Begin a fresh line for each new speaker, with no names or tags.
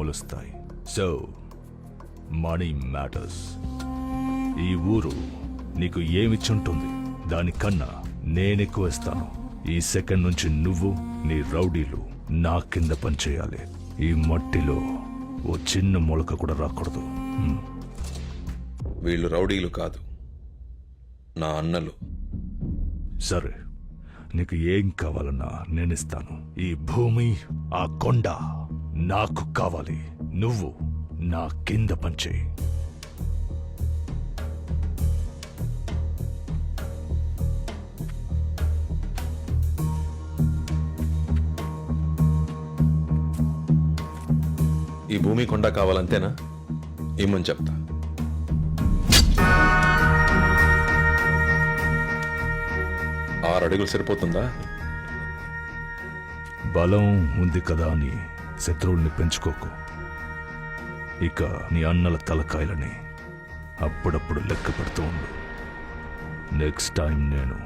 మొలుస్తాయి. So money matters. ఈ ఊరు నీకు ఏమిచ్చుంటుంది దానికన్నా నేనెక్కువ ఇస్తాను. ఈ సెకండ్ నుంచి నువ్వు నీ రౌడీలు నా కింద పనిచేయాలి. ఈ మట్టిలో ఓ చిన్న మొలక కూడా రాకూడదు.
వీళ్ళు రౌడీలు కాదు, నా అన్నలు.
సరే, నీకు ఏం కావాలన్నా నేనిస్తాను. ఈ భూమి, ఆ కొండ నాకు కావాలి. నువ్వు నా కింద పనిచేయి.
ఈ భూమి కొండ కావాలంతేనా? ఇమ్మని చెప్తా. అడుగులు సరిపోతుందా?
బలం ఉంది కదా అని శత్రువుల్ని పెంచుకోకు. ఇక నీ అన్నల తలకాయలని అప్పుడప్పుడు లెక్క పెడుతూ ఉండు. నెక్స్ట్ టైం నేను